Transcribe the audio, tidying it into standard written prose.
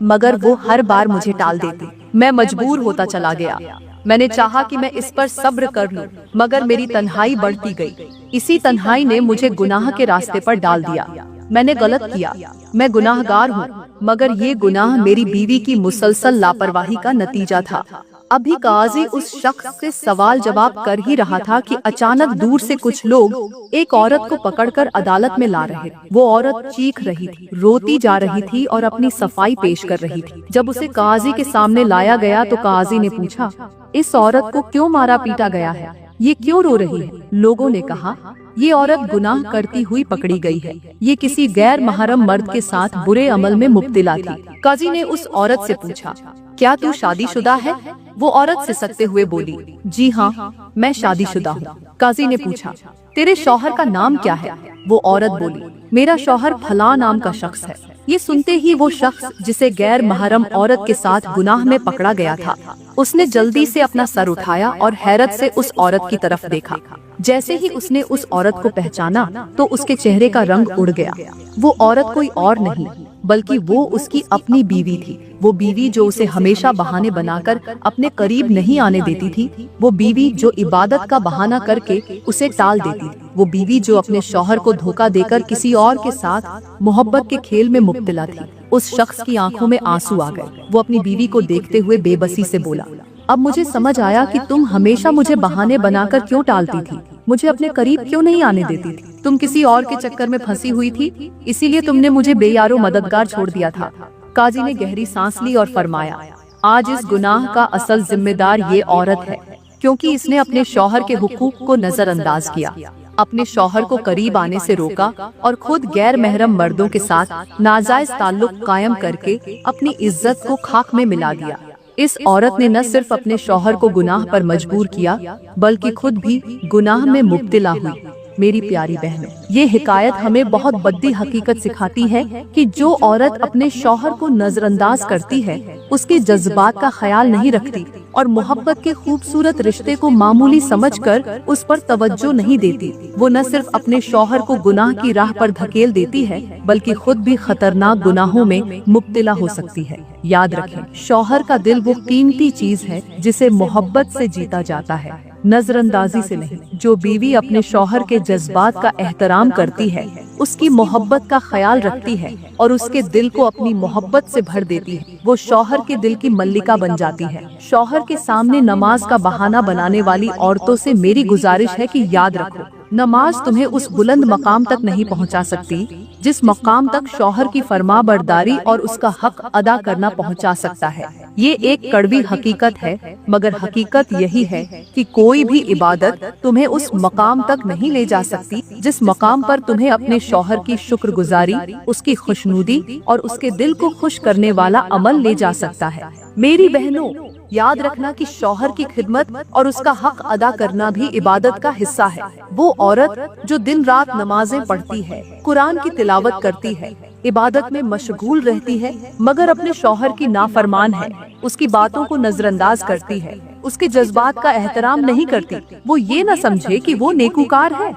मगर वो हर बार मुझे टाल देती। मैं मजबूर होता चला गया। मैंने चाहा कि मैं इस पर सब्र कर लूं, मगर मेरी तन्हाई बढ़ती गई। इसी तन्हाई ने मुझे गुनाह के रास्ते पर डाल दिया। मैंने गलत किया, मैं गुनाहगार हूँ, मगर ये गुनाह मेरी बीवी की मुसलसल लापरवाही का नतीजा था। अभी काजी उस शख्स से सवाल जवाब कर ही रहा था कि अचानक दूर से कुछ लोग एक औरत को पकड़कर अदालत में ला रहे थे। वो औरत चीख रही थी, रोती जा रही थी और अपनी सफाई पेश कर रही थी। जब उसे काजी के सामने लाया गया तो काजी ने पूछा, इस औरत को क्यों मारा पीटा गया है? ये क्यों रो रही है? लोगों ने कहा, ये औरत गुनाह करती हुई पकड़ी गई है। ये किसी गैर महरम मर्द के साथ बुरे अमल में मुब्तिला थी। काजी ने उस औरत से पूछा, क्या तू शादीशुदा है? वो औरत सिसकते हुए बोली, जी हाँ, मैं शादीशुदा हूँ। काजी ने पूछा, तेरे शौहर का नाम क्या है? वो औरत बोली, मेरा शौहर फला नाम का शख्स है। ये सुनते ही वो शख्स जिसे गैर महरम औरत के साथ गुनाह में पकड़ा गया था, उसने जल्दी से अपना सर उठाया और हैरत से उस औरत की तरफ देखा। जैसे ही उसने उस औरत को पहचाना तो उसके चेहरे का रंग उड़ गया। वो औरत कोई और नहीं बल्कि वो उसकी अपनी बीवी थी। वो बीवी जो उसे हमेशा बहाने बनाकर अपने करीब नहीं आने देती थी। वो बीवी जो इबादत का बहाना करके उसे टाल देती थी। वो बीवी जो अपने शौहर को धोखा देकर किसी और के साथ मोहब्बत के खेल में मुब्तिला थी। उस शख्स की आंखों में आंसू आ गए। वो अपनी बीवी को देखते हुए बेबसी से बोला, अब मुझे समझ आया कि तुम हमेशा मुझे बहाने बनाकर क्यों टालती थी, मुझे अपने करीब क्यों नहीं आने देती थी। तुम किसी और के चक्कर में फंसी हुई थी, इसीलिए तुमने मुझे बेयारो मददगार छोड़ दिया था। काजी ने गहरी सांस ली और फरमाया, आज इस गुनाह का असल जिम्मेदार ये औरत है, क्योंकि इसने अपने शौहर के हुकूक को नजरअंदाज किया, अपने शौहर को करीब आने से रोका और खुद गैर महरम मर्दों के साथ नाजायज ताल्लुक कायम करके अपनी इज्जत को खाक में मिला दिया। इस औरत ने न सिर्फ अपने शौहर को गुनाह पर मजबूर किया, बल्कि खुद भी गुनाह में मुब्तिला हुई। मेरी प्यारी बहनों, ये हिकायत हमें बहुत बड़ी हकीकत सिखाती है कि जो औरत अपने शौहर को नजरअंदाज करती है, उसके जज्बात का ख्याल नहीं रखती और मोहब्बत के खूबसूरत रिश्ते को मामूली समझकर उस पर तवज्जो नहीं देती, वो न सिर्फ अपने शौहर को गुनाह की राह पर धकेल देती है, बल्कि खुद भी खतरनाक गुनाहों में मुब्तिला हो सकती है। याद रखें, शौहर का दिल वो कीमती चीज है जिसे मोहब्बत से जीता जाता है, नजरअंदाजी से नहीं। जो बीवी अपने शौहर के जज्बात का एहतराम करती है, उसकी मोहब्बत का ख्याल रखती है और उसके दिल को अपनी मोहब्बत से भर देती है, वो शौहर के दिल की मल्लिका बन जाती है। शौहर के सामने नमाज का बहाना बनाने वाली औरतों से मेरी गुजारिश है कि याद रखो, नमाज तुम्हें उस बुलंद मकाम तक नहीं पहुंचा सकती जिस मकाम तक शौहर की फरमाबरदारी और उसका हक अदा करना पहुंचा सकता है। ये एक कड़वी हकीकत है, मगर हकीकत यही है कि कोई भी इबादत तुम्हें उस मकाम तक नहीं ले जा सकती जिस मकाम पर तुम्हें अपने शौहर की शुक्रगुजारी, उसकी खुशनुदी और उसके दिल को खुश करने वाला अमल ले जा सकता है। मेरी बहनों, याद रखना कि शौहर की खिदमत और उसका हक अदा करना भी इबादत का हिस्सा है। वो औरत जो दिन रात नमाजें पढ़ती है, कुरान की तिलावत करती है, इबादत में मशगूल रहती है, मगर अपने शौहर की नाफरमान है, उसकी बातों को नजरअंदाज करती है, उसके जज्बात का एहतराम नहीं करती, वो ये न समझे कि वो नेकूकार है।